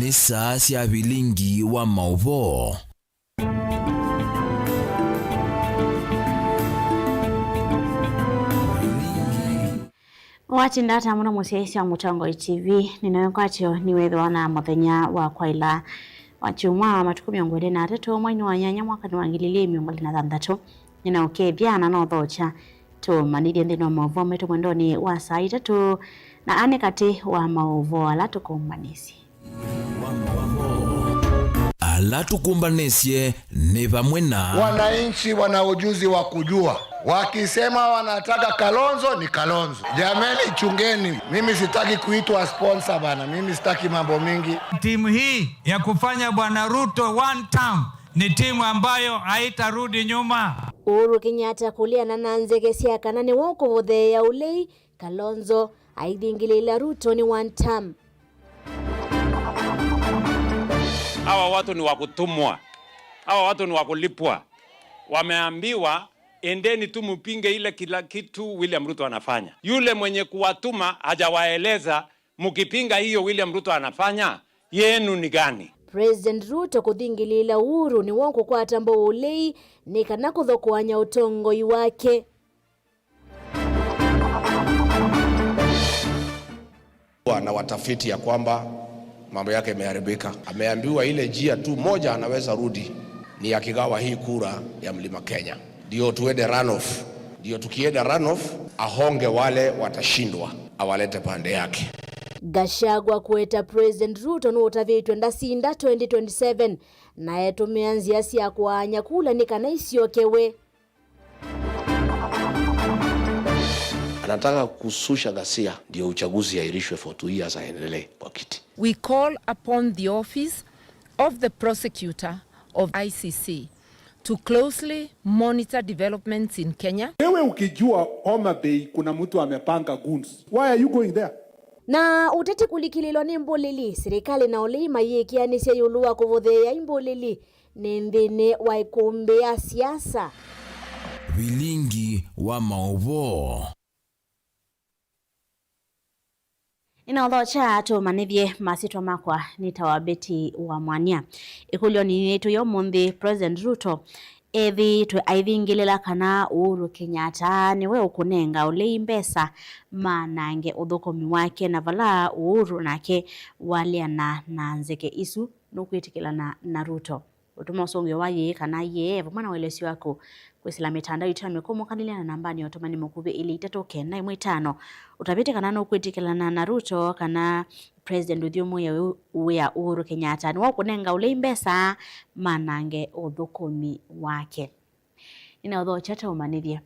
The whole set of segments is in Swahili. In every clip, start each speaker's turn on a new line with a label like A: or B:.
A: ni saa cia bilingi wa mauvo.
B: Wati ndata muna musiaisi wa Mutongo TV ninawekatio niwethwa na muthenya wa kwaila wachumwa matuku 23 mwezi wa nyanya mwaka ni wa 2023 ninaukethia na nothocha to manidi ndino mauvo metu mwendoni wa saa 3 na ane kati wa mauvo ala tukumbanisi
A: ala tukumbanesie ni pamwe na
C: wananchi wana ujuzi wa kujua. Wakisema wanataka Kalonzo ni Kalonzo. Jamani chungeni, mimi sitaki kuitwa sponsor bana, mimi sitaki mambo mingi.
D: Timu hii ya kufanya Bwana Ruto one term ni timu ambayo haitarudi nyuma.
B: Uhuru Kenyatta kulia na nanzege siakana ni woko vothe ya ulei Kalonzo aidingilila Ruto ni one term.
E: Hawa watu ni wakutumwa, hawa watu ni wakulipwa. Wameambiwa endeni tu mpinge ile kila kitu William Ruto anafanya. Yule mwenye kuwatuma hajawaeleza mkipinga hiyo William Ruto anafanya yenu ni gani.
B: President Ruto kudingilila Uhuru ni wonko kwa tambo ulei ni kana kuthokoanya utongoi wake.
F: Na watafiti ya kwamba mambo yake yameharibika. Ameambiwa ile njia tu moja anaweza rudi ni akigawa hii kura ya Mlima Kenya. Ndio tuende runoff. Ndio tukienda runoff ahonge wale watashindwa awalete pande yake.
B: Gachagua kueta President Ruto no utavitwe ndasinda 2027 naye tumeanzia sia kuanya kula ni kana isiokewe.
F: Anataka kususha ghasia ndio uchaguzi yairishwe for 2 years aendelee kwa kiti.
G: We call upon the office of the prosecutor of ICC to closely monitor developments in Kenya.
H: Wewe ukijua Homa Bay kuna mtu amepanga goons, why are you going there?
B: Na utete kulikililo ni mbolili serikali na olima yekianisia yulua kuvothea imbolili ni ndhine wa ikombe ya siasa.
A: bilingi wa mauvo.
B: Inaodhocha to manithie masitwa makwa nitawabeti wa mwania ikulio ni yetu yo mundi President Ruto ethi twe aithingilela kana Uhuru Kenyatta niwe ukunenga ulei mbesa manange uthukomi wake na vala Uhuru nake waliana na nzeke isu nukwitikila na Ruto utuma usongyo waye kana ye vumana welesi wako kwisila mitandao itame kumukaniliana na nambani otomani mukube ili 395 utapite kana no kwitikila na Ruto kana President Udhyomu ya Uhuru Kenyatta ni wakunenga ule mbesa manange uthukomi wake. Inaodho chata umanithie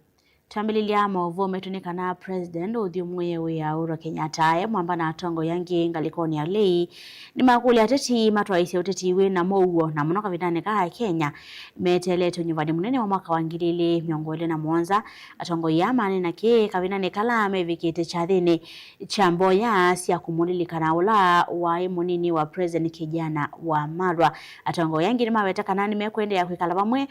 B: tambililia maovo metunika na President Udhyomu ya Uhuru Kenyatta ya mwamba na atongo yangi ngalikoni ya lei ni makuli ateti matwaisi uteti we na mouo na munoka vidane kaha Kenya meteleto nyumbani munene wa mwaka wa 2021 atongo ya mani na ke kavinane kalame vikite chathini chambo ya siya kumulili kana ula wa munini wa President kijana wa Marwa atongo yangi ni maweta kanani mekwende ya kwikala pamwe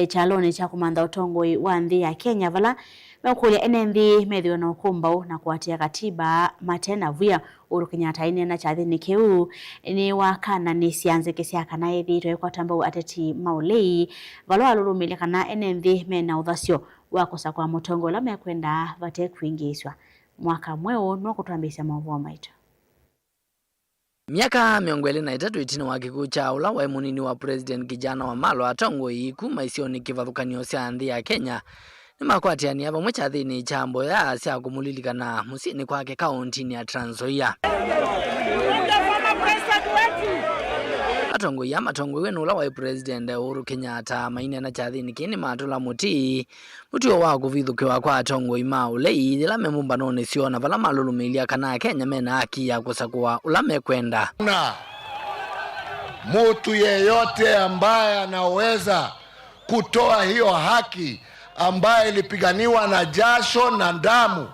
B: chalone cha kumanda utongo wa nthi ya Kenya vala mekulia NND medhio na ukumbao na kuatia katiba matena vya Uhuru Kenyatta ine na chathini keu ni wakana ni sianze kisia kana ethi kwa tambao ateti maulei valo alurumile kana NND mena uthasio wakosa kwa mutongo la mekwenda vate kuingiswa mwaka mweo no kutambisa mavuo maito.
I: Miaka 23 itino wa kikuu cha ula wa munini wa President kijana wa Marwa atongo ikuma isioni kivathukanio cia nthi ya Kenya ni makwatiania pamwe chathini chambo ya cia kumulilikana musini kwake kaunti ya Trans Nzoia. Atongo ya matongo wenu ula wa President Uhuru Kenyatta maine na chathini kini matula muti wa kuvithukiwa kwa atongo ima ulei ila memumbano ni siona vala malulumilia kana Kenya mena haki ya kusakua ula mekwenda.
C: Na mtu yeyote ambaye anaweza kutoa hiyo haki ambaye ilipiganiwa na jasho na damu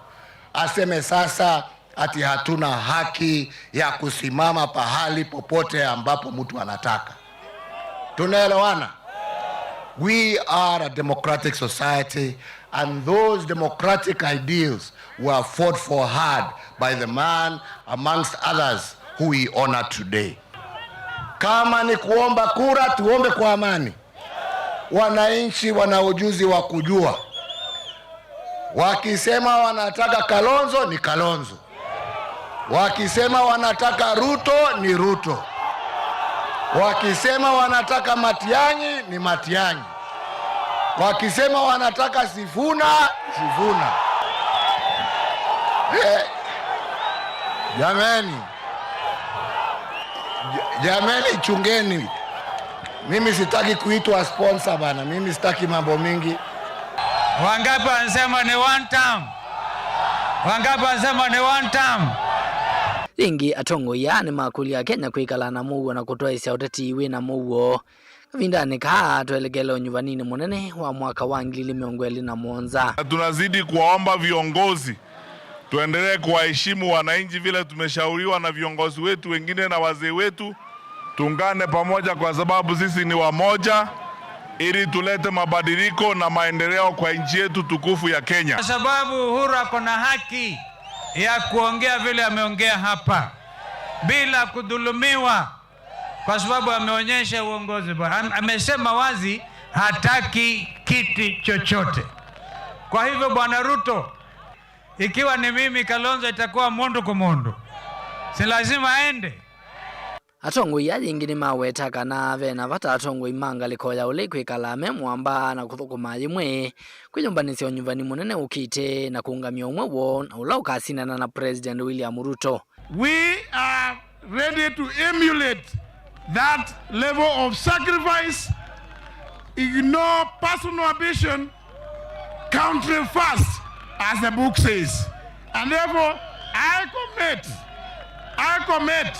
C: aseme sasa ati hatuna haki ya kusimama pahali popote ambapo mtu anataka. Tunaelewana? We are a democratic society and those democratic ideals were fought for hard by the man amongst others who we honor today. Kama ni kuomba kura, tuombe kwa amani. Wananchi wana ujuzi wa kujua. Wakisema wanataka Kalonzo ni Kalonzo. Wakisema wanataka Ruto ni Ruto. Wakisema wanataka Matiang'i ni Matiang'i. Wakisema wanataka Sifuna, Sifuna. Jameni chungeni. Mimi sitaki kuitwa sponsor bana. Mimi sitaki mambo mingi.
D: Wangapi wanasema ni one term? Wangapi wanasema ni one term?
I: Ringi atongo yani makuli ya Kenya kwikala na muwo na kutoa isia uteti wina muwo. Kavindani kaa tuelekele nyuvanini munene wa mwaka wa 2017.
J: Tunazidi kuwaomba viongozi tuendelee kuwaheshimu wananchi vile tumeshauriwa na viongozi wetu wengine na wazee wetu. Tuungane pamoja kwa sababu sisi ni wamoja, ili tulete mabadiliko na maendeleo kwa nchi yetu tukufu ya Kenya.
D: Kwa sababu Uhuru ako na haki ya kuongea vile ameongea hapa bila kudhulumiwa, kwa sababu ameonyesha uongozi. Amesema wazi hataki kiti chochote. Kwa hivyo Bwana Ruto, ikiwa ni mimi Kalonzo itakuwa mundu kwa mundu, si lazima aende.
I: Atongo ya yingine maweta kana vena vata atongo imanga likoya ule kwikala memwamba na kuthukuma yimwe kwinyumbanisya nyumbani munene ukite na kuungamia umwe wo na ula ukasinana na President William Ruto.
K: We are ready to emulate that level of sacrifice, ignore personal ambition, country first, as the book says. And therefore, I commit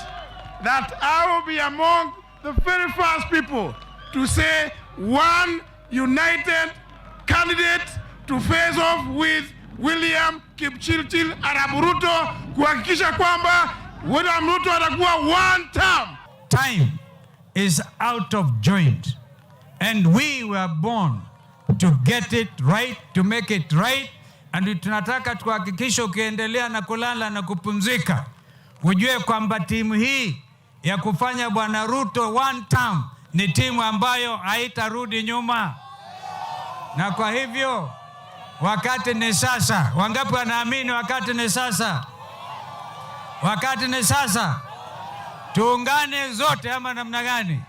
K: that I will be among the very first people to say one united candidate to face off with William Kipchirchir Arap Ruto, kuhakikisha kwamba William Ruto atakuwa one term.
D: Time is out of joint, and we were born to get it right, to make it right, and tunataka tuhakikisha ukiendelea na kulala na kupumzika ujue kwamba timu hii ya kufanya Bwana Ruto one term ni timu ambayo haitarudi nyuma. Na kwa hivyo wakati ni sasa. Wangapi wanaamini wakati ni sasa? Wakati ni sasa. Tuungane zote ama namna gani?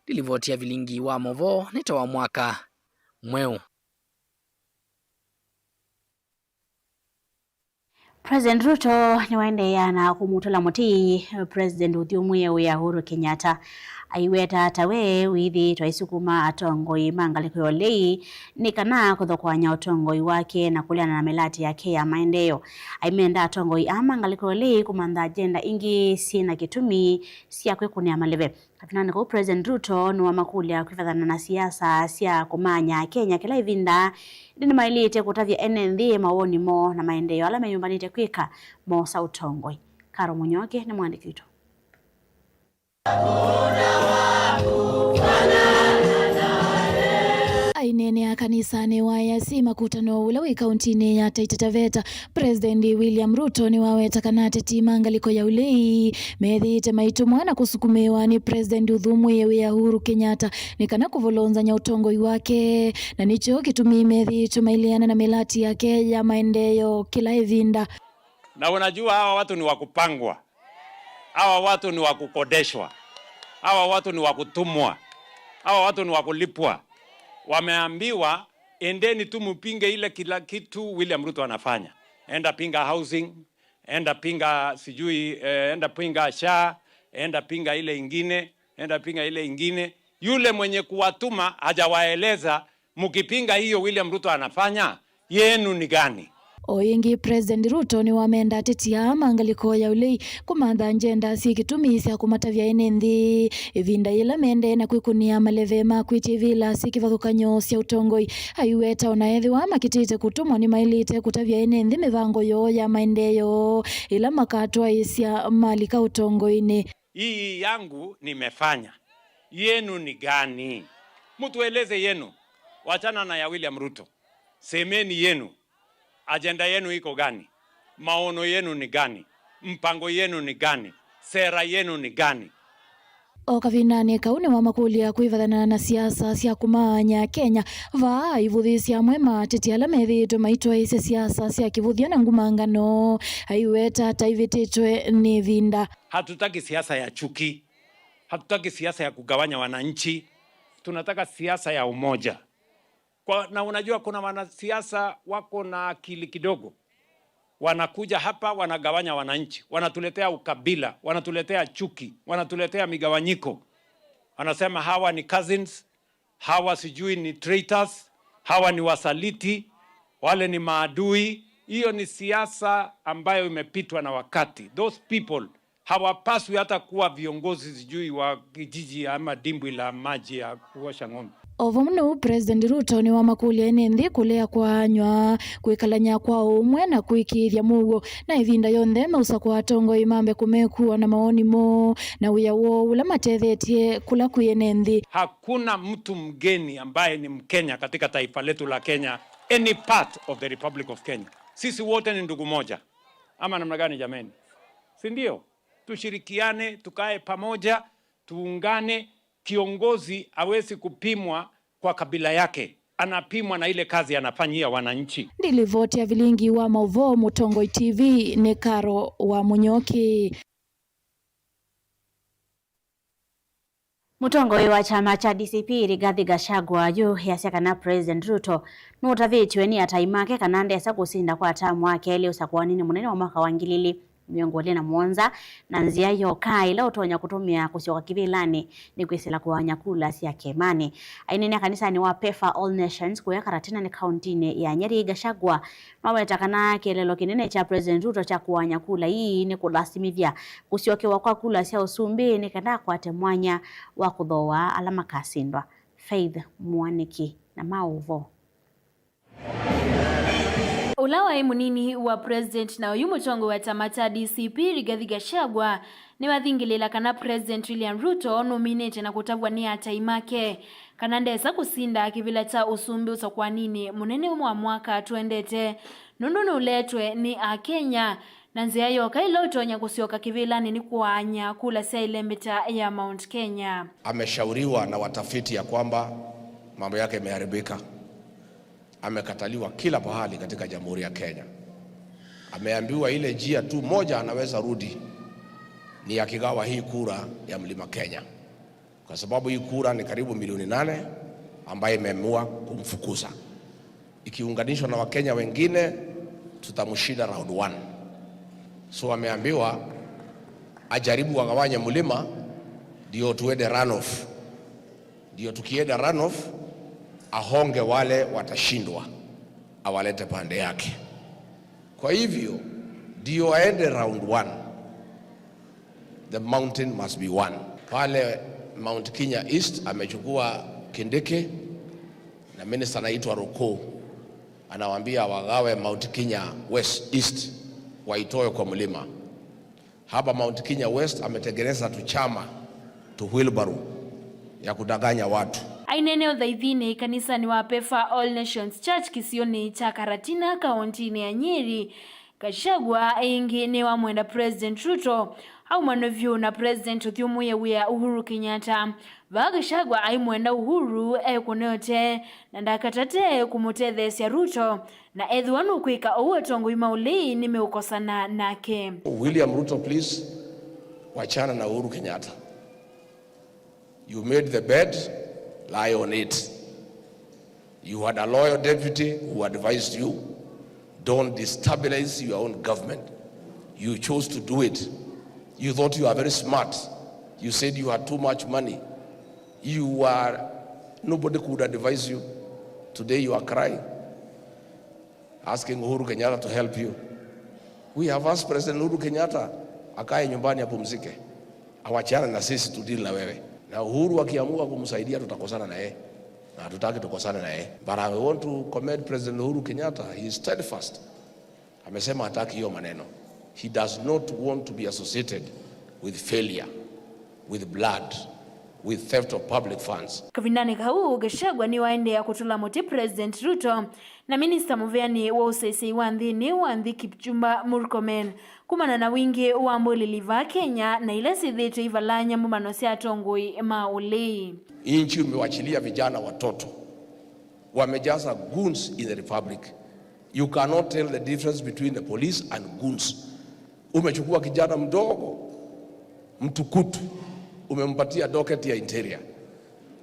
I: Dilivotia vilingi wa movo nitoa mwaka mweu.
B: President Ruto ni waendeea na kumutula muti President uthiumwe ya Uhuru Kenyatta aiweta atawe withi twaisukuma atongoi mangaliko yolei ni kana kuthokwanya utongoi wake na kuliana na melati yake ya maendeleo. Aimenda atongoi amangaliko yolei kumanda agenda ingi sina kitumi sia kwekunia maleve. Kafinani kwa President Ruto ni wa makulia kuifadhana na siasa sia kumanya Kenya kila ivinda dini mailite kutavya NND mawoni mo na maendeleo ala menyumbanite kwika mo sa utongoi. Karo Munyoke ni mwandiki wetu.
L: Ainene ya kanisa ni wayasi makutano ula wi kauntini ya Taita Taveta. President William Ruto ni waweta kanate timangaliko ya ulei methite maitu mwana kusukumewa ni President Udhumwe ya Uhuru Kenyatta ni kana kuvolonza nya utongoi wake na nicho kitumi methite mailiana na melati yake ya maendeleo kila evinda.
E: Na unajua hawa watu ni wakupangwa, hawa watu ni wakukodeshwa, hawa watu ni wakutumwa, hawa watu ni wakulipwa. Wameambiwa endeni tu mpinge ile kila kitu William Ruto anafanya. Enda pinga housing, enda pinga sijui, enda pinga SHA, enda pinga ile ingine, enda pinga ile ingine. Yule mwenye kuwatuma hajawaeleza mkipinga hiyo William Ruto anafanya yenu ni gani.
L: Oyingi President Ruto ni wamenda tetia mangaliko ya ulei kumanda agenda si kitumisi akumatavya NND ivinda ila mende na kwikunia maleve makwiti vila si kivathukanyo sia utongoi aiweta onaethi wa makitite kutumwa ni mailite kutavya NND mivango yo ya maendeleo ila makatwa isia malika utongoini.
E: Hii yangu nimefanya, yenu ni gani? Mtueleze yenu, wachana na ya William Ruto. Semeni yenu. Agenda yenu iko gani? Maono yenu ni gani? Mpango yenu ni gani? Sera yenu ni gani?
L: o kavinani kaune wa makulia kuivathana na siasa cia kumanya Kenya va ivuthisia mwema tete ala methitwe maitwa ise siasa cia kivuthia na ngumangano aiweta taivititwe ni vinda.
E: Hatutaki siasa ya chuki, hatutaki siasa ya kugawanya wananchi, tunataka siasa ya umoja. Na unajua kuna wanasiasa wako na akili kidogo, wanakuja hapa wanagawanya wananchi, wanatuletea ukabila, wanatuletea chuki, wanatuletea migawanyiko. Wanasema hawa ni cousins, hawa sijui ni traitors, hawa ni wasaliti, wale ni maadui. Hiyo ni siasa ambayo imepitwa na wakati. Those people hawapaswi hata kuwa viongozi sijui wa kijiji ama dimbwi la maji ya kuosha ng'ombe.
L: Ovomno President Ruto ni wa makulia enendi kulea kwanywa kwikalanya kwa umwe na kuikithia mugo na ivinda yonthe mausa kwa atongo imambe kumekuwa na maoni mo na uyawo ula matethetie kula kuyenendi.
E: Hakuna mtu mgeni ambaye ni Mkenya katika taifa letu la Kenya, any part of the Republic of Kenya. Sisi wote ni ndugu moja. Ama namna gani jameni? Si ndio? Tushirikiane, tukae pamoja, tuungane. Kiongozi hawezi kupimwa kwa kabila yake, anapimwa na ile kazi anafanyia wananchi.
L: Ndilivoti ya vilingi wa Mauvo Mutongo TV ni Karo wa Munyoki.
B: Mutongo wa chama cha DCP Rigathi Gachagua yu yasiaka na President Ruto nutavitwe ni ataimake kanande esa kusinda kwa atamu wake ili usakwanini munene wa mwaka wa ngilili miongole na Mwanza na nzia yoka ila utonya kutumia kusioka kivilani ni kwisila kuwanyakula siya kemani. Ainene kanisa ni wa PEFA All Nations kuya karatina ni kauntini ya Nyeri. Gachagua mawetakana kelelo kinene cha President Ruto cha kuwanyakula hii ni kulasimithia kusiokewa kwa kula siya usumbi ni kanda kwa temwanya wa kudhoa alama kasindwa. Faith Mwaniki na Mauvo.
M: Ulawa imunini wa President na uyu Mutongo wa chama cha DCP Rigathi Gachagua ni wathingilila kana President William Ruto nominate na kutavwa ni ataimake kanandesa kusinda kivila cha usumbi usakwanini munene wa mwaka tuendete nundu uletwe ni a Kenya na nzia yoka ilo utonya kusioka kivila ni kuanya kula sia ilembeta ya Mount Kenya.
F: Ameshauriwa na watafiti ya kwamba mambo yake imeharibika. Amekataliwa kila pahali katika Jamhuri ya Kenya. Ameambiwa ile njia tu moja anaweza rudi ni akigawa hii kura ya Mlima Kenya, kwa sababu hii kura ni karibu milioni 8 ambaye imeamua kumfukuza. Ikiunganishwa na Wakenya wengine tutamshinda round 1. So ameambiwa ajaribu agawanye mlima ndio tuende runoff. Ndio tukienda runoff ahonge wale watashindwa awalete pande yake. Kwa hivyo ndio aende round 1, the mountain must be won. Pale Mount Kenya East amechukua Kindiki na minister anaitwa Roko, anawaambia wagawe Mount Kenya West East waitoe kwa mlima. Hapa Mount Kenya West ametengeneza tuchama tu wheelbarrow ya kudanganya watu.
M: Ainene udhaithini kanisa ni wa PEFA All Nations Church kisioni cha Karatina kauntini ya Nyeri. Gachagua ingi ni wa mwenda President Ruto au manovyo na President Uthiumuye wia Uhuru Kenyatta. Gachagua ai mwenda Uhuru kuneote na ndakatate kumutethesia Ruto na edhuanu kuika uwe tongo imauli nimeukosana nake.
F: William Ruto, please wachana na Uhuru Kenyatta. You made the bed, lie on it. You had a loyal deputy who advised you, don't destabilize your own government. You chose to do it. You thought you were very smart. You said you had too much money. Nobody could advise you. Today you are crying, asking Uhuru Kenyatta to help you. We have asked President Uhuru Kenyatta akae nyumbani apumzike, awachana na sisi tudili na wewe. Na Uhuru akiamua kumsaidia tutakosana na yeye, na hatutaki tukosane na yeye. But I want to commend President Uhuru Kenyatta. He is steadfast. Amesema hataki hiyo maneno. He does not want to be associated with failure, with blood, with theft of public funds.
M: Kavindani kau Gachagua ni waende ya kutula moti President Ruto na Minister Muveani wa usesi wa nthini wa nthi Kipchumba Murkomen kumana na wingi wa mbuli va Kenya na ile sithito ivalanya mumano cia tongoi mauli.
F: Inchi umewachilia vijana watoto wamejaza goons in the republic. You cannot tell the difference between the police and goons. Umechukua kijana mdogo mtukutu umempatia docket ya interior,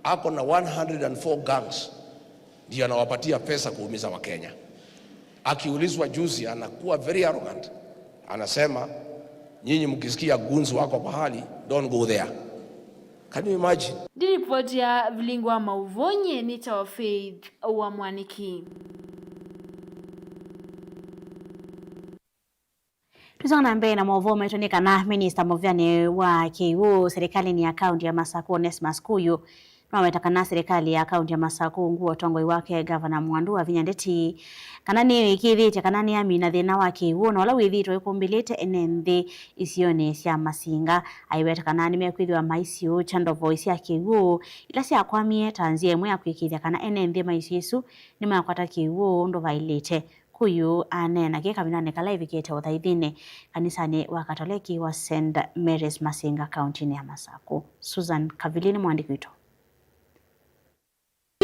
F: ako na 104 gangs, ndio anawapatia pesa kuumiza wa Kenya. Akiulizwa juzi anakuwa very arrogant, anasema nyinyi mkisikia goons wako pahali, don't go there. Can you imagine?
M: Ripoti ya Vilingwa Mauvonye ni Tawa Faith wa Mwaniki.
B: Tuzona mbele na mauvo metunika na Minister Muveani wa KU serikali ni akaunti ya Masaku Onesmus Kuyu na wametakana serikali ya akaunti ya Masaku nguo tongoi wake Governor Mwandu Vinyandeti kanani wikithite kanani amina thina wa KU na wala withitwo ikumbilite enenthi isione cia masinga aiweta kanani mekwithwa maisio chando voice ya KU ila cia kwamie tanzia imwe ya kwikithia kana enenthi maisiesu ni makwata KU ndo vailite Kuyu anena ke kabinane kala ivikete uthaithine kanisani wa Katoliki wa St Mary's Masinga County ya Masaku. Susan Kavilini mwandiki wito.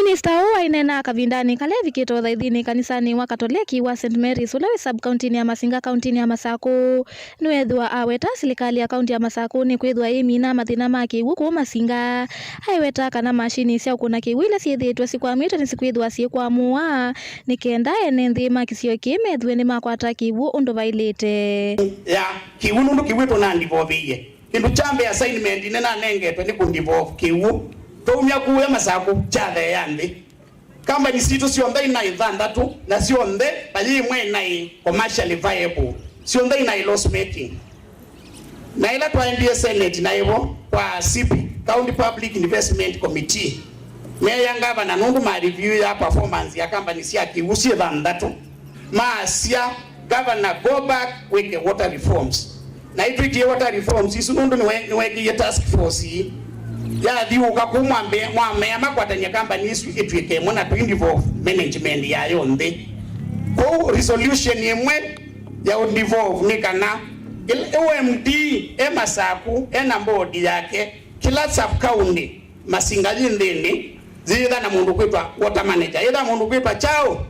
L: Minister huwa inena kavindani kale vikito uthaithine kanisani wa Katoliki wa St Mary's ulawe sub county ya Masinga County ya Masaku. Nwethwa aweta serikali ya county ya Masaku ni kwithwa imina mathina ma KU ku Masinga. Haiweta kana mashini cia kuna KU ila ciithitwe sikwamite ni sikwithwa sikwamua ni kenda enenthi makisio kimethwe ni makwata KU undu vailite.
N: Ya KU nundu kiwito na ndivovie. Kindu chambe assignment nena nengetwe ni kundivo KU. Tumia kuya Masaku chathe yandi kamba ni situ sionde ina ithandatu na sionde bali mwe ina commercially viable sionde ina loss making na ila twaendie Senate na hivyo kwa CP County Public Investment Committee meya ngava nundu ma review ya performance ya company cia kiusi ithandatu ma cia governor go back with the water reforms na ipiti water reforms isu nundu ni wegi task force ya thiuka kumwambe mwame amakwatanya company isu itwike mona to involve management ya yonde ko resolution yemwe ya involve ni kana OMD Masaku ena board yake kila sub county Masinga ndini zida na mundu kwitwa water manager ida mundu kwitwa chao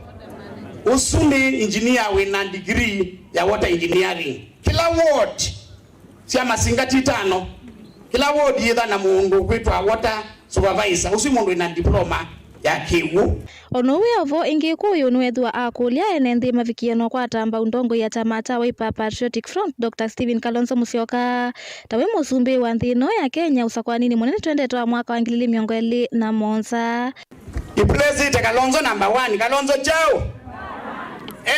N: usuni engineer with degree ya water engineering kila ward sia Masinga titano kila ward yitha na mundu kwitwa water supervisor usi mundu ina diploma ya KU.
L: Onowe ovo ingi kuyu nwethwa akulia enenthi mavikiano kwa tamba undongo ya tamata Wiper Patriotic Front Dr. Stephen Kalonzo Musyoka tawe musumbi wa nthino ya Kenya usakwanini munene twendete wa mwaka wa 2027.
N: The president Kalonzo number 1 Kalonzo chao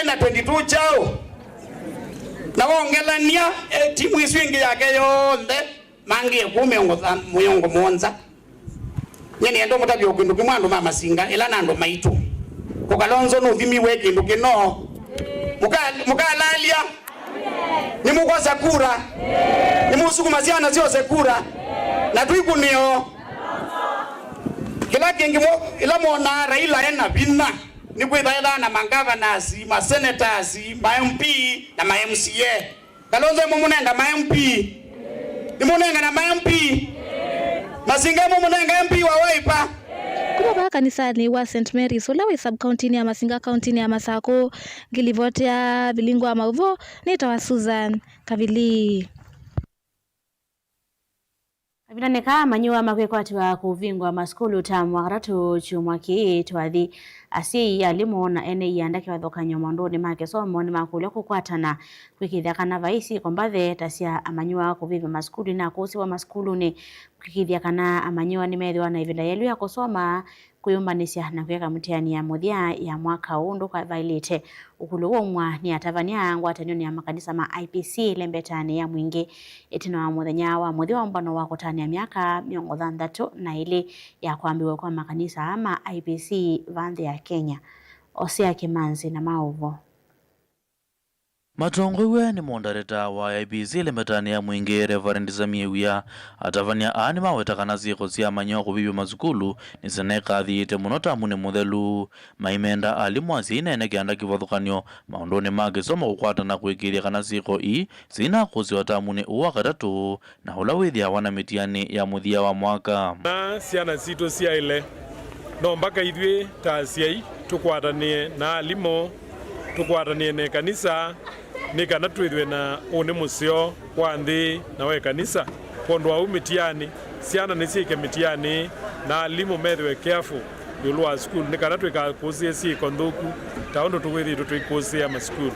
N: ena 22 chao na wongelania timu isu ingi yake yonde mangi ekume muyongo monza nyeni endo mutabyo kindu kimwandu mama Masinga ela nando maitu ko Kalonzo no thimi we kindu kino mukalalia ni mukosa kura ni musukuma ziana zio sekura na tuikunio kila kingi ila mona Raila ena bina ni kwithaila na governors ma senators ma MP na ma MCA Kalonzo mumunenga ma MP ni munenga na ma MP Masinga mumunenga MP wa Wiper
L: kuba kanisani wa St Mary's ulawe sub county ya Masinga County ya Masaku ngilivotea Vilingwa Mauvo ni Tawa Susan Kavili.
B: Avinaneka manyua makwekwati wa kuvingwa maskulu tamu wakaratu chumwaki twathi asi alimu na ene yandaki wathokanyo mondoni make somo ni makule kukwatana kwikithia kana vaisi kombathe tasia amanyua kuviva maskulu na kusi wa maskulu ni kwikithia kana amanyua ni methiwa na ivinda yelu ya kusoma kuyumbanisya na kuweka mtihani ya muthia ya mwaka undu kwa vailite ukulu womwa ni atavania ngwatanio ya makanisa ma IPC lembetani ya mwingi itino wa muthenya wa muthia wa mbano wa kutania miaka 60 na ile ya kuambiwa kwa makanisa ama IPC vande ya Kenya. Osea Kimanzi na Mauvo.
O: Matongwe ni mondareta wa IEBC lemetani ya mwingi Reverend Samia Wia atavania ani mawetakana ziko sia manyo kubibyo mazukulu ni seneka thiite munota mune muthelu maimenda alimu asine ene kianda kivathukanio maondone mage soma kukwata na kwikiria kana ziko sina kuzi watamune uwa katatu na hula withia wana mitiani ya muthia wa mwaka
P: na siana sito sia ile no mpaka ithwe ta siai tukwatanie na alimo tukwatanie ne kanisa ni kana twithwe na une musio kwa nthi na we kanisa kondo au mitiani siana nisike mitiani na alimu methwe careful yulwa school ni kana twika kuzie si kondoku taondo tuwithi tutwikusia ma school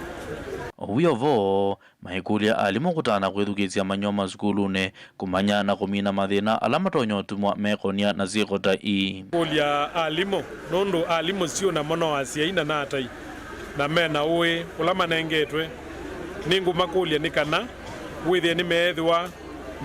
O: Uyovo maikulia alimu kutana kwithukisia manyoma skulune kumanya na kumina mathina alama tonyo tumwa mekonia na zikota
P: kulia alimu nondo alimu sio na mono asia ina natai na mena uwe ulama nengetwe ningu makulia nikana withie ni methwa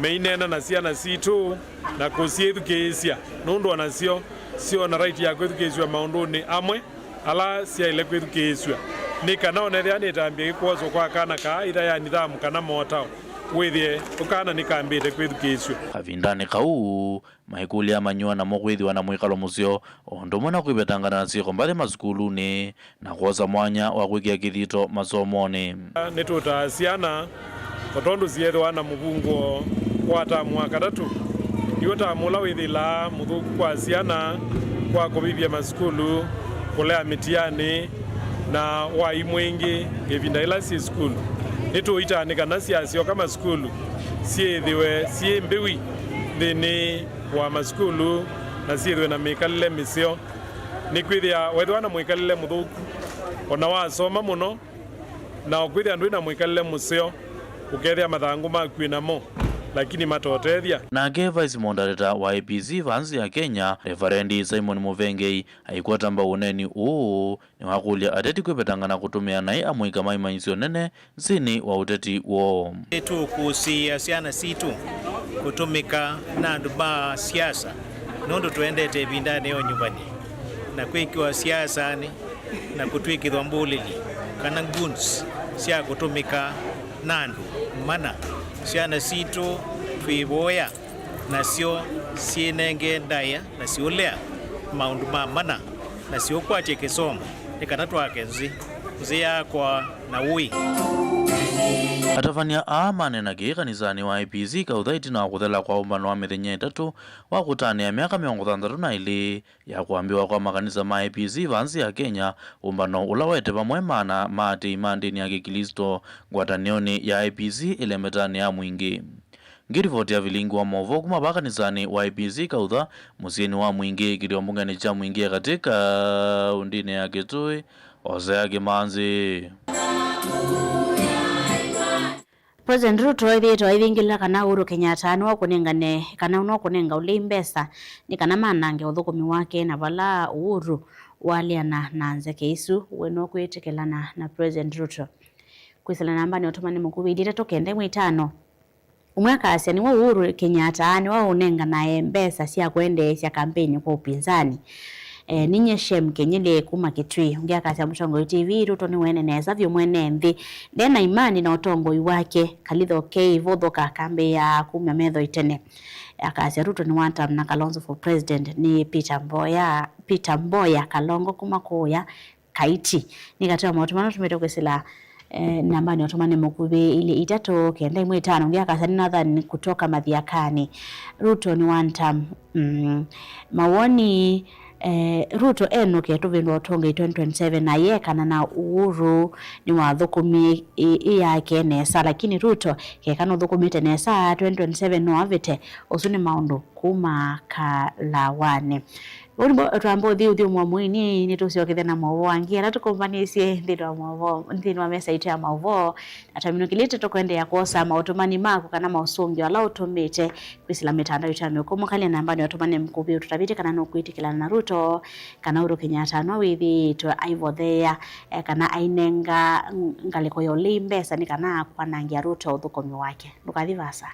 P: meinena na ciana citu na kuciethukisia nundu anacio sio na right ya kwethukiswa maunduni amwe ala cia ile kwethukiswa nikana onethia nitambia gikwozo kwa kana ka ira ya nithamu kana motao withie ukana nikambite kwethukiswa
O: kavindani kau maikulia manyua na mokwithiwa na mwikalo musio ondo mwana kwibetangana na siko mbali maskuluni na kwoza mwanya wa kwikia kithito masomoni
P: nituta ciana otondu ciethwa na muvungo kwata mwaka tatu iwota mula withila muthuku kwa ciana kwa kubibia maskulu kulea mitiani na wai mwingi givinda ila si skulu nituitanika na ciacio kama skulu ciithiwe cie mbiwi thini wa maskulu na ciithwe na mikalile misio nikwithia wethwa na mwikalile muthuku ona wasoma muno na ukwithia ndu na mwikalile musio ukethia mathangu makwinamo lakini matotethia
O: nake vice mondareta wa IEBC vanzi ya Kenya Reverend Simon Muvengei aikwatamba uneni ni wakulia ateti kwepetangana kutumia nai amwika maimanyisio nene zini wa uteti wo
Q: etu kusia siana situ kutumika na nduba siasa nondo tuendete vindane yo nyumbani na kwikiwa siasa ni na kutwikithwa mbulili kana guns sia kutumika nandu mana siana situ twivoya nasio sienenge ndaya na siolea maundu mana na sio kwache kisomo nikana twake nzi yakwa na ui
O: atavania amane na kanisani wa IEBC kauthaiti na kuthela kwa umbano wa mithenya 3 wa kutania miaka 62 ya kuambiwa kwa makanisa ma IEBC vanzi ya Kenya umbano ula wete pamwe mana mati imandini ya Kikristo ngwatanioni ya IEBC ile metani ya mwingi ngirivoti ya vilingu wa movo kuma bakanisani wa IEBC kautha musieni wa mwingi kiliyombungani cha mwingi katika undine ya Kitui Hosea Kimanzi
B: President Ruto ithitwa ivingila kana Uhuru Kenyatta no kunengane kana no kunenga ule mbesa ni kana manange uthukumi wake na vala Uhuru waliana na nzeke isu weno kwitikelana na President Ruto kwisala namba ni otomani mukubidire tokende mwitano umwaka asia ni wa Uhuru Kenyatta ni wa unenga na mbesa cia kuendesha kampeni kwa upinzani ninye shem kenyele kuma Kitui ungia kasi Muchongo TV Ruto ni wene neza vyo mwene nthi ndena imani na utongo wake kalitho kei vodhoka kambe ya kumya metho itene akasi Ruto ni wantam na Kalonzo for president ni Peter Mboya Kalongo kuma kuya kaiti nikatoa mautumano tumetokesela namba ni otomani mukube ili itato kenda imwe 5 ungia kasi nadhani kutoka Mathiakani Ruto ni wantam mawoni Ruto enoke tuvindwa utonga 2027 na yekana na Uhuru ni wathukumi yake nesa lakini Ruto kekana uthukumite nesa 2027 no avite usuni maundu kuma kalawane Uribo tuambo thiu mwamwini ni tusiokethe na mwovo wangira tukombanisye ndino wa mesa itu ya mwovo atamino kilite tukwende ya kuosa mautumani mako kana mausungi wala utumite kwisila mitandao itano komo kali nambani watumani mkubi ututabiti kana nukuitikilana na Ruto kana Uhuru Kenyatta no withi to aivo there kana ainenga ngaliko yo limbesa ni kana kwanangia Ruto uthukomi wake nukathivasa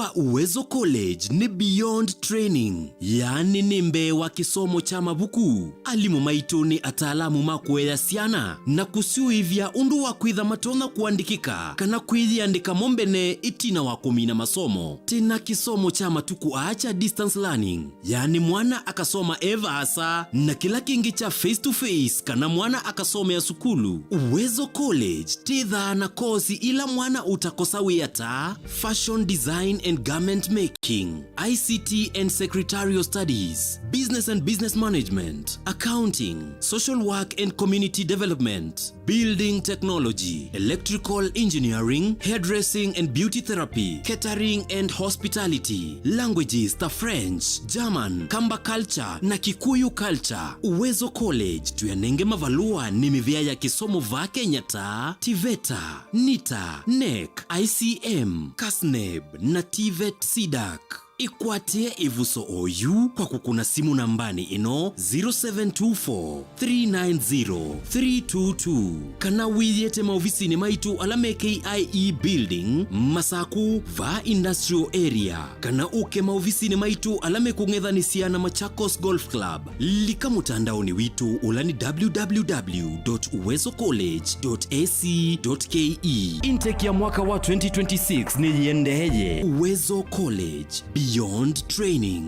R: kwa Uwezo College ni beyond training, yani ni mbewa kisomo cha mabuku. Alimu maitu ni ataalamu makwea siana na kusiuivya undu wa kwitha matona kuandikika kana kwithiandika mombene itina wa kumina masomo. Tena kisomo cha matuku acha distance learning, yani mwana akasoma eva asa na kila kingi cha face to face kana mwana akasoma ya sukulu. Uwezo College titha na kozi ila mwana utakosa wiyata fashion design and garment making, ICT and secretarial studies, business and business management, accounting, social work and community development, building technology, electrical engineering, hairdressing and beauty therapy, catering and hospitality, languages ta French, German, Kamba culture na Kikuyu culture. Uwezo College tuyanenge mavalua ni mivya ya kisomo va Kenya ta TVETA, NITA, NEC, ICM, KASNEB na TVET SIDAC. Ikwatie ivuso oyu kwa kukuna simu nambani ino 0724 390 322 kana wiyete maofisini maitu alame KIE building Masaku va industrial area kana uke maofisini maitu alame kung'ethanisia na Machakos Golf Club. Lika mutandaoni witu ulani www.uwezocollege.ac.ke. Intake ya mwaka wa 2026 ni yendeye. Uwezo College, beyond training.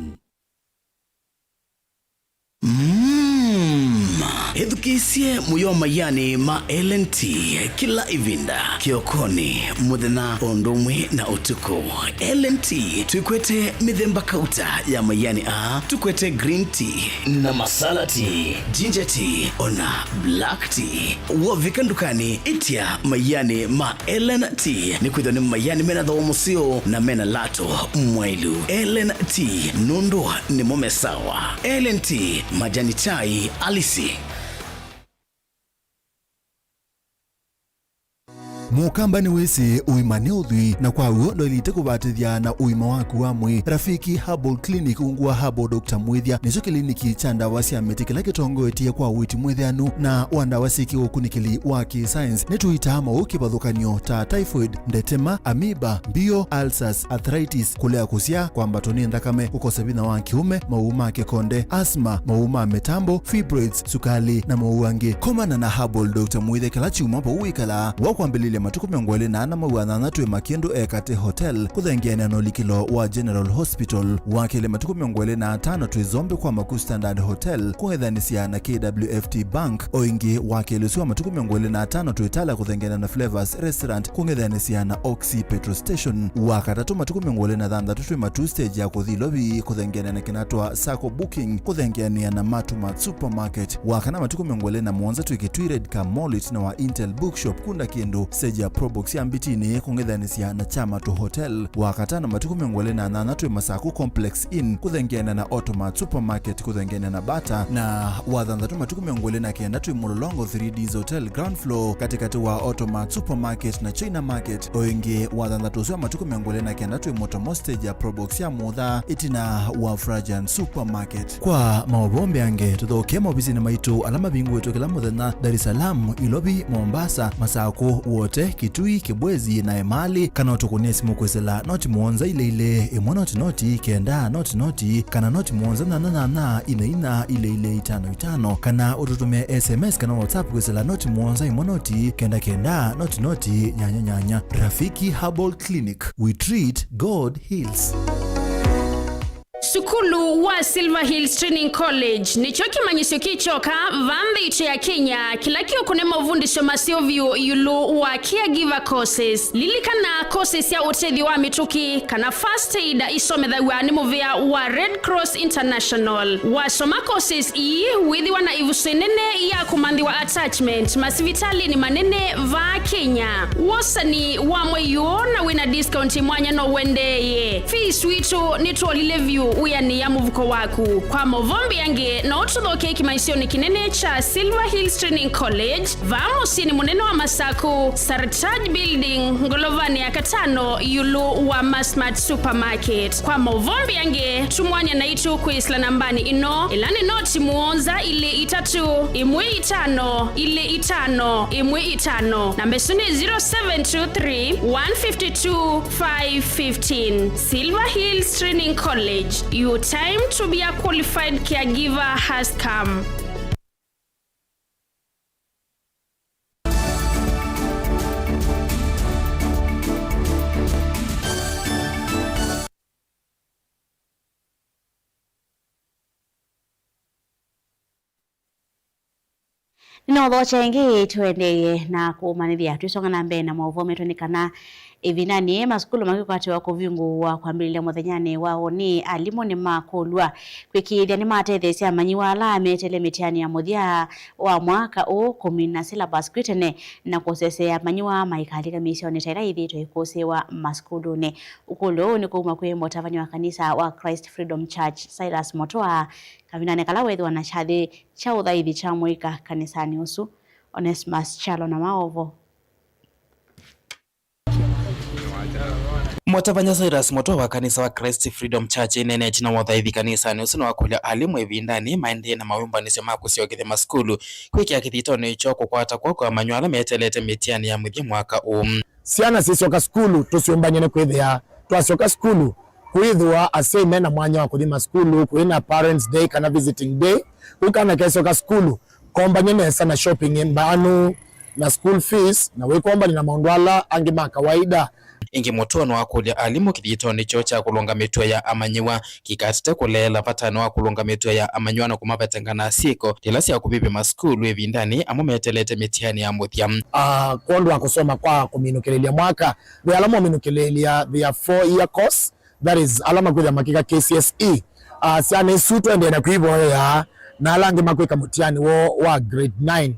R: Edukisie muyoma yani ma LNT kila ivinda kiokoni muthena ondomwe na utuku. LNT tukwete mithemba kauta ya mayani tukwete green tea na masala tea, ginger tea ona black tea. Wovika ndukani itia mayani ma LNT ni kwithoni mayani mena thomusio na mena lato mwailu. LNT nundu ni momesawa. LNT majani chai alisi.
S: Mukamba ni wese uimane udhui na kwa uondo ilite kubatithia na uima waku wa mwi. Rafiki Herbal Clinic ungua Herbal Dr. Mwithia nicho kliniki cha ndawa cia miti kila kitongo etie kwa witi mwithianu na wandawa siki ukunikili wa science nituita mauki bathukanio ta typhoid, ndetema, amoeba, bio, ulcers, arthritis, kulea kusia kwa mbatoni ndakame, kukosa bina wa kiume, mauma kekonde, asthma, mauma metambo, fibroids, sukali na mauangi. Komana na Herbal Dr. Mwithia kala chuma po uikala wakwambilile matuku miongwele na mawana natwe makiendo ekate hotel kuthengia neno likilo wa General Hospital wakele matuku miongwele na tano twe zombe kwa Maku Standard Hotel kuhethanisia na KWFT Bank oingi wakele suwa matuku miongwele na tano twe tala kuthengia na Flavors Restaurant kuhethanisia na Oxy Petrol Station wakatatu matuku miongwele na thanda twe matu stage ya kuthi lobby kuthengia na kinatwa Sako Booking kuthengia na Matumat Supermarket wakana matuku miongwele na mwanza twe kitwired ka Mollit na wa Intel Bookshop kunda kiendo seja Probox ya mbitini kungethanisia na Chamatu Hotel wakatana matuku miongwele na nanatwe Masaku Complex Inn kuthengiana na Automat Supermarket kuthengiana na Bata na wathanthatu matuku miongwele na kiendatwe Mulolongo 3Ds Hotel ground floor katikati wa Automat Supermarket na China Market oingi wathanthatu swa matuku miongwele na kiendatwe Motomo stage ya Probox ya Mutha itina wa Frajan Supermarket. Kwa maobombe ange tuthoke maofisini maitu alama bingu wetu kila muthenya Dar es Salaam, Ilobi, Mombasa, Masaku wote, Kitui, Kibwezi na Emali kana utukunie simu kwesela noti muonza ile imwa noti kenda noti kana noti muonza na ina ile 55 kana ututumia SMS kana WhatsApp kwesela noti muonza imwa noti kenda noti nyanya. Rafiki Herbal Clinic, we treat, God heals.
T: Sukulu wa Silver Hills Training College nicho kimanyisyo kichoka vambe icho ya Kenya kila kio kunema uvundisho masiovyo yulu wa caregiver courses lilikana courses ya utethi wa mituki kana first aid isomedha wani movia wa Red Cross International wasoma courses withi wana ivusenene ya kumandhi wa attachment masivitali ni manene va Kenya wasani wa mweyo na wina discount mwanya no wendeye fees witu nituolile view uyani ya muvuko waku kwa movombi yange na ututhoke kimaisioni kinene cha Silver Hills Training College vamusini munene wa Masaku Sartaj Building ngolovani ya katano yulu wa Masmart Supermarket. Kwa movombi yange tumwanya na itu kuisla nambani ino ilani noti muonza ile itatu imwe itano ile itano imwe itano nambesuni 0723 152 515. Silver Hills Training College, your time to be a qualified caregiver has come.
B: Nino chengi tuende na kumanithia tuisonga na mbere na mauvome tunikana evinani maskulu makikwati wako vingu wa kwambililia muthenyani wao ni alimu ni makolwa kwikithia ni matethesia amanyiwa ala metele mitiani ya muthia wa mwaka o kumina syllabus kwitene na kusesea amanyiwa maikalika misioni taira ithitwe ikusewa maskulune ukulu ni kuma kwi mutavanyi wa kanisa wa Christ Freedom Church Cyrus Motoa kavinane kala wethwa na chathi cha uthaithi cha mwika kanisani usu Onesmus Chalo na maovo.
U: Motavanya Cyrus Motoa wa kanisa wa Christ Freedom Church nene china wathaithi kanisani usu na kulia alimu evindani maende na mawimba nisema kusiokithe maskulu kwiki akithitone icho kukwata kwa manywala metelete mitiani ya muthia mwaka
V: Siana sisoka skulu tusiumbanye ne kwithia twasoka skulu kuithwa aseme na mwanya wa kuthima skulu kuina parents day kana visiting day ukana kesoka skulu kombanye nesa na shopping mbanu na school fees na wekomba ni na maundwala angima kawaida
U: ingi Motoa wa kulia alimu kithitone icho cha kulonga mitwe ya amanyiwa kikatite kulela patano wa kulonga mitwe ya amanyiwa na kumapatengana siko tilasi ya kubibi maskulu evindani amo metelete mitiani ya muthia
V: kondo wa kusoma kwa kuminukelelia mwaka the alama minukelelia the 4-year course that is alama kuthia makika KCSE siane isuto ende na kuibo ya na alangi makweka mutiani wa grade 9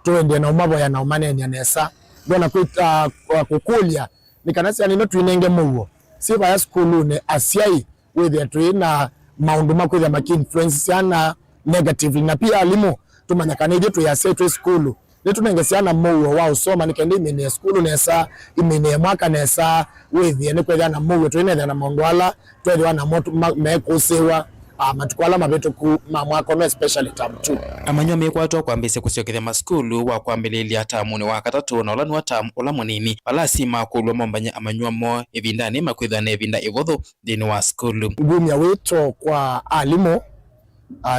V: tuende na umabo ya na umane ya nesa dona kuita kukulia nikanasi anino tuinenge muwo siba ya skulu ne asiai wethe tuina maundu makwetha maki influence sana negatively na pia alimu tumanyakana ije tu ya setwe skulu nitunenge sana muwo wa usoma nikende imene skulu nesa imene mwaka nesa wethe ne kwetha na muwo tuine na maundu ala twethe na moto mekusewa matukwala mabeto ku mwaka no especially term 2
U: amanyo mekwatwa kwambise kusiokithe maskulu wa kwambililia tamuni wa katatu na ulani wa tamu ula munini wala sima kulwa mombanya amanywa mo evindani makwitha na evinda ivodho dini wa skulu
V: gumya wito kwa alimu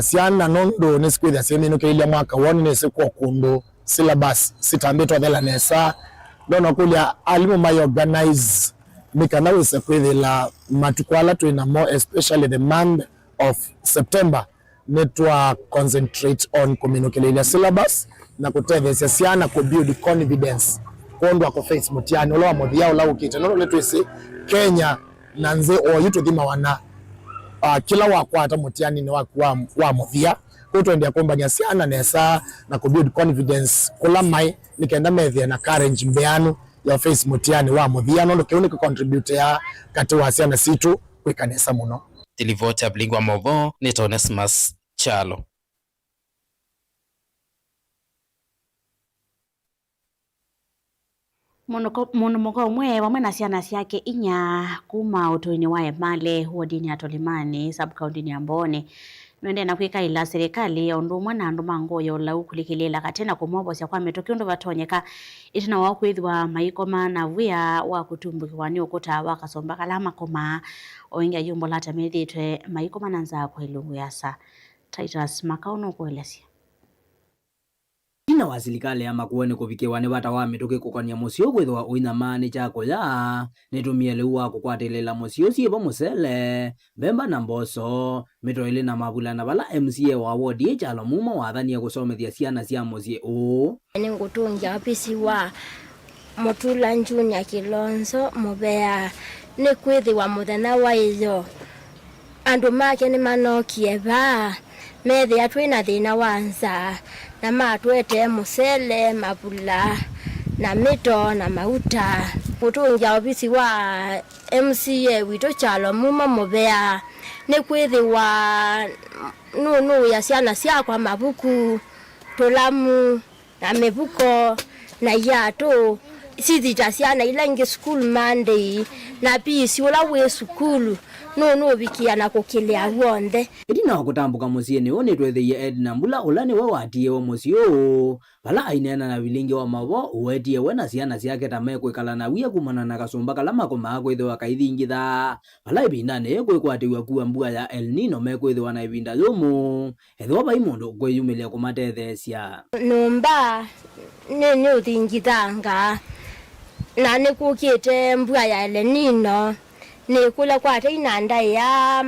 V: siana nondo nesikwitha semino keilia mwaka woni nesikwa kundu syllabus sitambitwa thela nesa dono kulia alimu may organize mikana wese kwithila matukwala tuina more especially the month of September netwa concentrate on communicating syllabus na kutethesia siana ku build confidence kondo ako face mutiani ulo amothia ula ukite no letwese Kenya nanze o yitu thima wana kila wakwata mutiani ni wa muthia kutwendia kumbanya siana nesa na ku build confidence kula mai nikenda methia na courage mbeanu ya face mutiani wa muthia no kiuni ku contribute ya kati wa siana situ kwikanesa muno
U: Tilivota Blingwa Movo ni Onesmus Chalo.
B: Munomoka umwe wamwe na siana siake inya kuma utoini wa Emale wodini ya Tolimani sub-county ya Mboni nwende na kwika ila serikali ya undumwa na nduma ngoyo la ukulikilela katena kumobo siya kwa metoki undu watonyeka itina wakuithwa maikoma na vuya wa kutumbukiwa ni ukuta wakasomba kalama koma oingia yumbo lata medhitwe maikoma na nza kwa ilungu yasa Titus Makauno kuelesia
W: ina wasilikale ama kuone kuvikiwa ni wata wa metoke kukania musio kwethwa uina mani chako ya netumie wa kukwatelela musio sieba musele bemba na mboso metro ile na mabula na bala MCA wa wodi chalo mumo wathania kusomethia ciana cia musie o
X: ni ngutungia apisi wa Mutula Junior Kilonzo mubea ni kwithiwa muthenya wa iyo andu make ni manokie ba methi atwina thina wanza na matwete musele mabula na mito na mauta kutungia ofisi wa MCA wito chalo mumo mubea ni kwithiwa nunu ya ciana ciakwa mabuku tulamu na mibuko na yatu sithita ciana ila ingi school Monday na pisi ula we sukulu nunu bikia na kukilia wonde
W: itina kutambuka musieni one twethiye Edna Mbula ulani wa watie wa musio bala ainena na vilingi wa mawo uwetie wena ciana ciake tamekwikala na wia kumana na kasumba kala makoma kwithwa kaithingitha bala ibindane kwikwatiwa kuwa mbua ya El Nino mekwithwa na ibinda yumu ethwa bai mundu kwiyumilia kumatethecia
X: numba ni uthingithanga na ni kukite mbua ya El Nino ni kula kwate inanda ya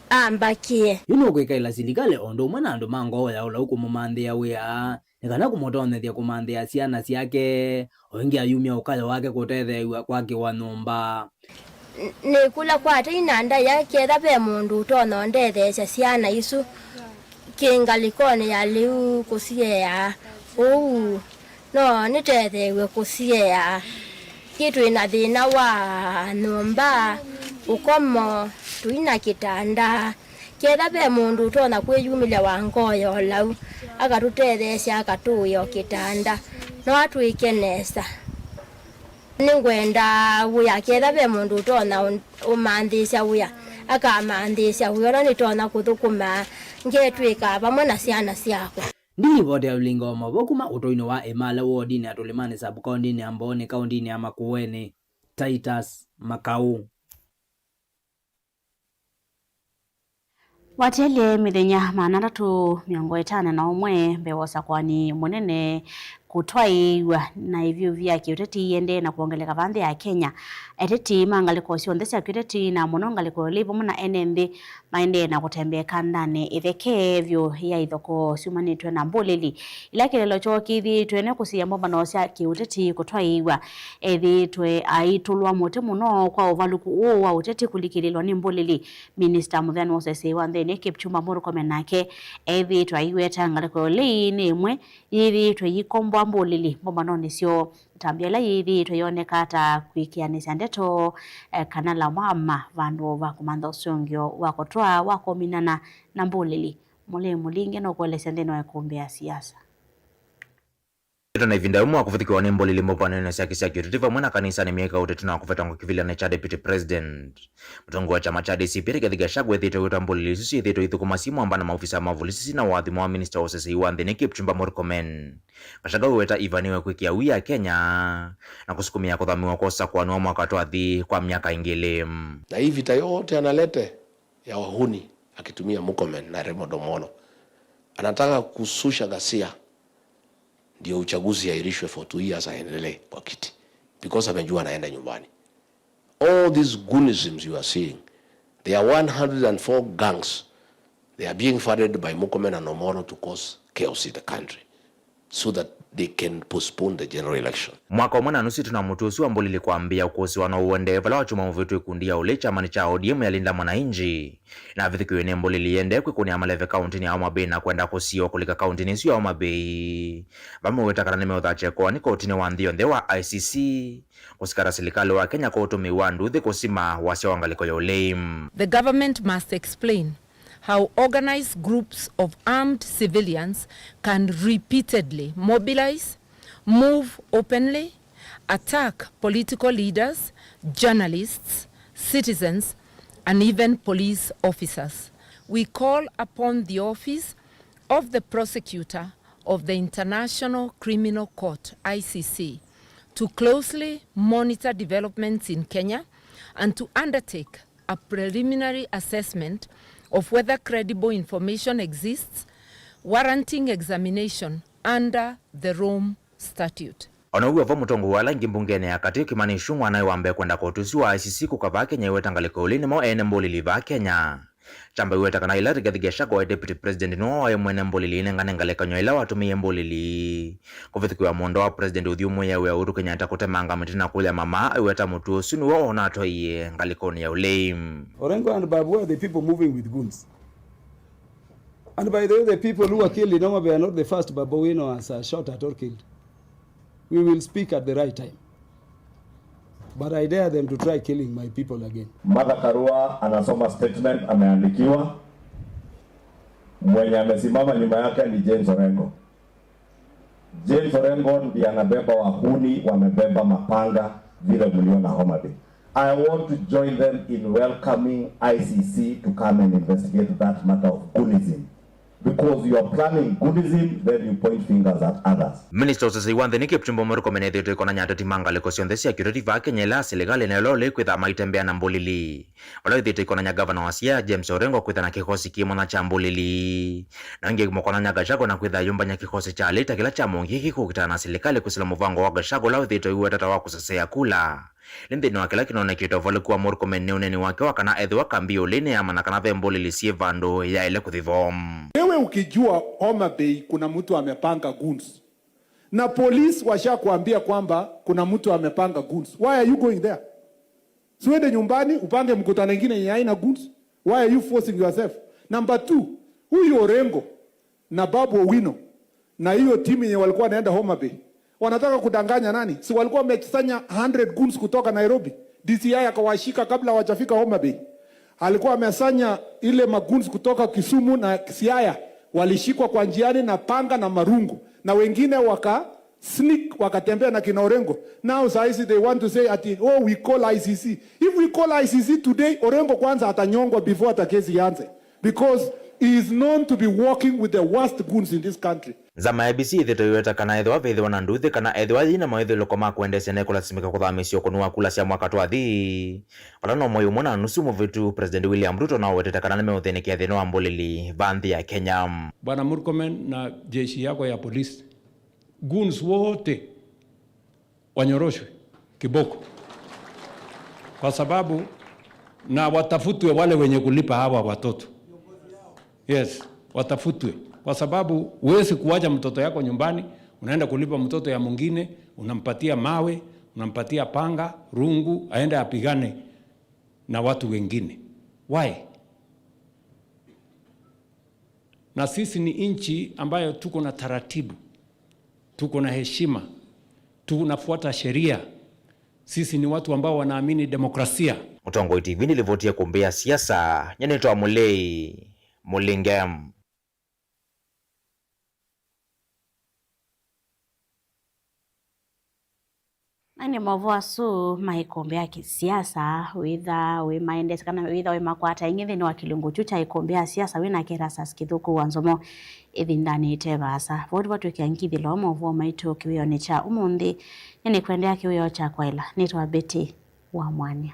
X: ambakie
W: yuno kwikaila silikale ondo mwana ndo mango ya ula ukumumandhia wia nikana kumotonethia kumandhia ciana ciake oingi ayumia ukaya wake kutethewa kwake wa nyumba
X: ni kula kwate inanda ya ketha pe mundu utono ndethecia ciana isu kingalikone ya liu kusiea no nitethewe kusiea kitu ina thina wa nyumba ukomo tuina kitanda ketha pe mundu tona kwiyumilia wa ngoyo lau akatutethecia akatuyo kitanda no atwikenesa ningwenda wuya ketha pe mundu tona umandhisha wuya akamandhisha wuya ni tona kuthukuma ngetwika pamwe na ciana ciakwa
W: ndilivote ya ulinga wa mavokuma utoino wa Emala wodini atulimani sabukondini amboni kaundini ya Makueni Titus Makau
B: Watelie mithenya 351 mbewosa kwani munene kutwaiwa na hivyo vya kiuteti yende na kuongeleka vanthi ya Kenya eteti mangaliko cionthe cia kiuteti na muno ngaliko lipo muna enende maende na kutembeka ndani itheke vyo ya ithoko ciumanitwe na mbulili ila kilelo cho kithitwe ne kusia mbano cia kiuteti kutwaiwa ethitwe aitulwa muti muno kwa uvaluku wa uteti kulikililwa ni mbulili Minister Muthoni Moses wa nthini Kipchumba Murkomen nake ethitwe aiweta ngaliko ni imwe ithitwe yikombo mbulili mbano nicio tambiela yithi tuyoneka ta kwikianisya ndeto kana la mama vandu va kumantha ucungio wakotwa wakominana na mbulili mule mulinge no kuelesya ndeno ya kumbea siasa
A: na ivinda umwa kufutikiwa ni mbulili mbopanene siaki siaki utitifa mwena kanisa ni mieka uteti na kuvetangu kivila na cha deputy president mtongo wa chama cha DCP Rigathi Gachagua ethite uta mbulili sisi ethite ithukuma simu ambana maofisa mavulisi na wathimu wa Minister Osese wa nthini Kipchumba Murkomen Gachagua weta ivaniwe kwikia wia Kenya na kusukumia kuthamiwa kosa kwa nuwa mwaka twathi kwa miaka ingili
F: na hii vita yote analete ya wahuni akitumia Murkomen na Raymond Omolo anataka kususha ghasia ndio uchaguzi yairishwe for 2 years aendelee kwa kiti because amejua anaenda nyumbani. All these goonisms you are seeing, there are 104 gangs. They are being funded by Murkomen and Omolo to cause chaos in the country so that they can postpone the general election.
A: Mwaka umwe na nusu tunamutusi wa mbulili kuambia ukosi wana uwende vala wachuma mvitu ikundia ule chamani cha ODM ya Linda Mwananchi na vithikiwe ni mbulili yende kwikuni ya Maleve County ni Homa Bay na kwenda kusio kulika county ni siyo Homa Bay vameweta kana nimeothache kwa ni kotini wa nthio nde wa ICC kusikara serikali wa Kenya kwa utumi wa nduthi kusima wasio wangaliko ya uleim.
C: The government must explain how organized groups of armed civilians can repeatedly mobilize, move openly, attack political leaders, journalists, citizens, and even police officers. We call upon the office of the prosecutor of the International Criminal Court, ICC, to closely monitor developments in Kenya and to undertake a preliminary assessment of whether credible information exists warranting examination under the Rome Statute.
A: Ona uwe vo mutongo wala ngimbungene ya kati Kimani Ichung'wah naye wambe kwenda kotusi wa ICC kukava Kenya iweta ngaliko ulini mo ene mbulili va Kenya. Chamba iweta kana ila Rigathi Gachagua deputy president no wa mwene mbulili nengane ngaleka nyoila watumie mbulili. Kufithikiwa mondo wa president uthiumu ya Uhuru Kenyatta kutemanga mitina kulia mama iweta mutu sunu wa ona atoiye ngaliko ni ya uleim.
G: Orengo and Babu are the people moving with guns. And by the way, the people who were killed in Homa Bay are not the first Babuinos shot at or killed. We will speak at the right time. but I dare them to try killing my people again.
D: Martha Karua anasoma statement ameandikiwa, mwenye amesimama nyuma yake ni James Orengo. James Orengo ndiye anabeba wahuni, wamebeba mapanga vile mliona Homa Bay. I want to join them in welcoming ICC to come and investigate that matter of goonism. Because you are planning goonism, then you point fingers at others.
A: Minister Osisi Wanthini Kipchumba Murkomen ethete kona nyatati mangale kosionde cia security va Kenya la serikali na lole kwitha maitembea na Mbulili. Wala ethete kona nya governor wa Siaya James Orengo kwitha na kikosi kimo na cha Mbulili. Na nge mokona nya Gachagua na kwitha yumba nya kikosi cha leta kila cha mongi kikukitana na serikali kusila muvango wa Gachagua la ethete uwe tata wa kusasea kula. Lindeni wa kila kinonekito valikuwa Murkomen ne uneni wake wakana edhi wakambio lene ama na kana ve Mbulili sie vando ya ile kuthivom.
H: Wewe ukijua Homa Bay kuna mtu amepanga goons na police washakuambia kwamba kuna mtu amepanga goons, why are you going there? Siwende nyumbani upange mkutano mwingine yenye haina goons. Why are you forcing yourself? Number 2, huyu Orengo na Babu Owino na hiyo timu yenye walikuwa naenda Homa Bay wanataka kudanganya nani? Si walikuwa wamekusanya 100 goons kutoka Nairobi. DCI akawashika kabla hawajafika Homa Bay. Alikuwa amesanya ile maguns kutoka Kisumu na Siaya, walishikwa kwa njiani na panga na marungu, na wengine waka sneak wakatembea na kina Orengo. Now saisi they want to say ati we call ICC. If we call ICC today, Orengo kwanza atanyongwa before hata kesi ianze, because he is known to be working with the worst goons in this country.
A: Zama ABC ithito yueta kana edwa vethe wana nduthi kana edwa ina moithe lokoma kuendesha ne kulasimika kuthamisio kunua kula cia mwaka twathi wala no moyo mona nusu muvitu President William Ruto na weteta kana nime uthenikia thino wa Mbulili vanthi ya Kenya.
E: Bwana Murkomen na jeshi yako ya polisi, goons wote wanyoroshwe kiboko, kwa sababu na watafutwe wale wenye kulipa hawa watoto. Yes, watafutwe. Kwa sababu huwezi kuacha mtoto yako nyumbani, unaenda kulipa mtoto ya mwingine, unampatia mawe, unampatia panga, rungu, aende apigane na watu wengine. Why? Na sisi ni inchi ambayo tuko na taratibu, tuko na heshima, tunafuata sheria. Sisi ni watu ambao wanaamini demokrasia.
A: Mutongoi TV nilivotia kumbea siasa, nyanitoa Mulei Mulingam.
B: Nani mavua su maikombea kisiasa witha we maendesi kana witha we makwata ingithi ni wakilungu chucha ikombea siasa wina kerasa skithuku wanzomo ithi ndani itebasa vodi watu kiangithi lo mavua maito kiwio ni cha umundi nini kuendea kiwio cha kwaila nitwa Betty wa Mwanya.